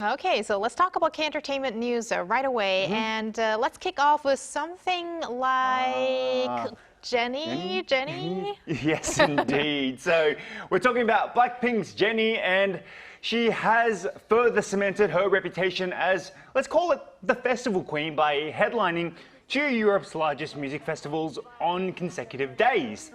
Okay, so let's talk about K-entertainment news right away, and let's kick off with something like Jennie? Yes, indeed. So we're talking about BLACKPINK's Jennie, and she has further cemented her reputation as, let's call it, the festival queen by headlining two of Europe's largest music festivals on consecutive days.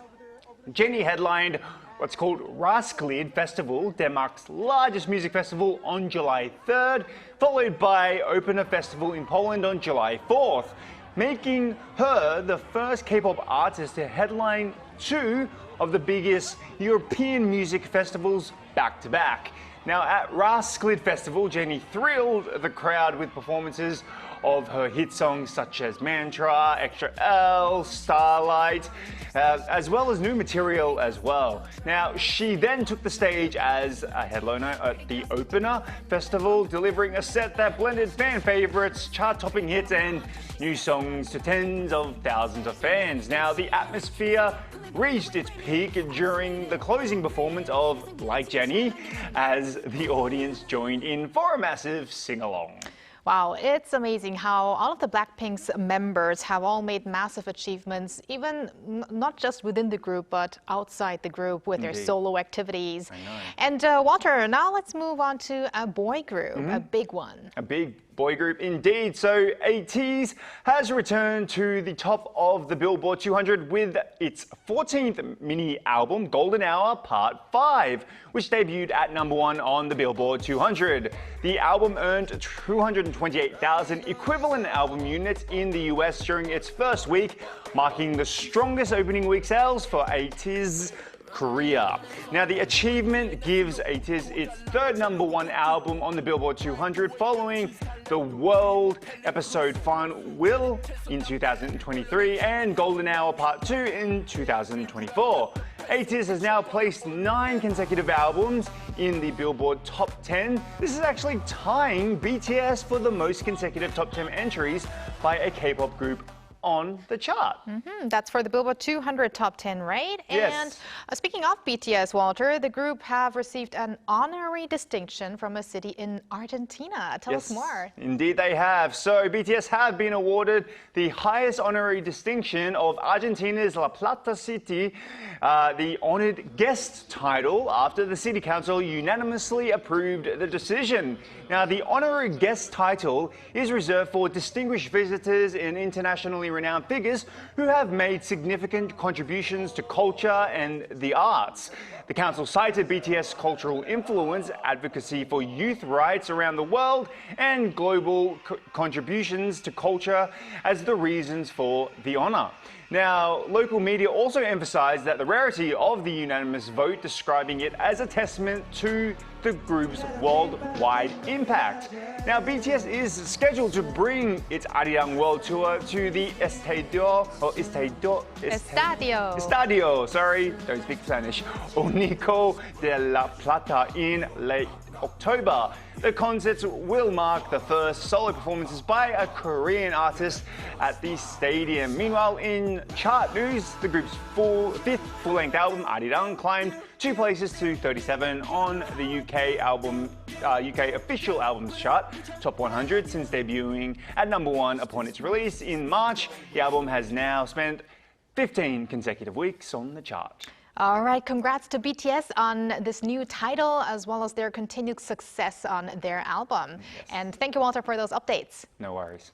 Jennie headlined what's called Roskilde Festival, Denmark's largest music festival, on July 3rd, followed by Opener Festival in Poland on July 4th, making her the first K-pop artist to headline two of the biggest European music festivals back-to-back. Now, at Roskilde Festival, Jennie thrilled the crowd with performances of her hit songs such as Mantra ExtraL, Starlight, as well as new material as well. Now, she then took the stage as a headliner at the Opener Festival, delivering a set that blended fan favorites, chart-topping hits, and new songs to tens of thousands of fans. Now, the atmosphere reached its peak during the closing performance of Like Jennie, as the audience joined in for a massive sing-along. Wow, it's amazing how all of the BLACKPINK's members have all made massive achievements, even not just within the group, but outside the group with their solo activities. I know. And Walter, now let's move on to a boy group, a big one. A big boy group indeed. So ATEEZ has returned to the top of the Billboard 200 with its 14th mini album, Golden Hour Part 5, which debuted at #1 on the Billboard 200. The album earned 228,000 equivalent album units in the US during its first week, marking the strongest opening week sales for ATEEZ Korea. Now, the achievement gives ATEEZ its third #1 album on the Billboard 200 following the World Episode Final Will in 2023 and Golden Hour Part 2 in 2024. ATEEZ has now placed 9 consecutive albums in the Billboard Top 10. This is actually tying BTS for the most consecutive Top 10 entries by a K-pop group on the chart. That's for the Billboard 200 Top 10, right? Yes. And speaking of BTS, Walter, the group have received an honorary distinction from a city in Argentina. Tell us more. Indeed they have. So BTS have been awarded the highest honorary distinction of Argentina's La Plata city, the honored guest title, after the city council unanimously approved the decision. Now, the honorary guest title is reserved for distinguished visitors and internationally renowned figures who have made significant contributions to culture and the arts. The council cited BTS' cultural influence, advocacy for youth rights around the world, and global contributions to culture as the reasons for the honor. Now, local media also emphasized that the rarity of the unanimous vote, describing it as a testament to the group's worldwide impact. Now, BTS is scheduled to bring its Arirang World Tour to the Estadio, sorry, don't speak Spanish, Único de La Plata in late October. The concerts will mark the first solo performances by a Korean artist at the stadium. Meanwhile, in chart news, the group's fifth full-length album, Arirang, climbed 2 places to 37 on the UK official albums chart, Top 100, since debuting at #1 upon its release in March. The album has now spent 15 consecutive weeks on the chart. All right, congrats to BTS on this new title as well as their continued success on their album. And thank you, Walter, for those updates. No worries.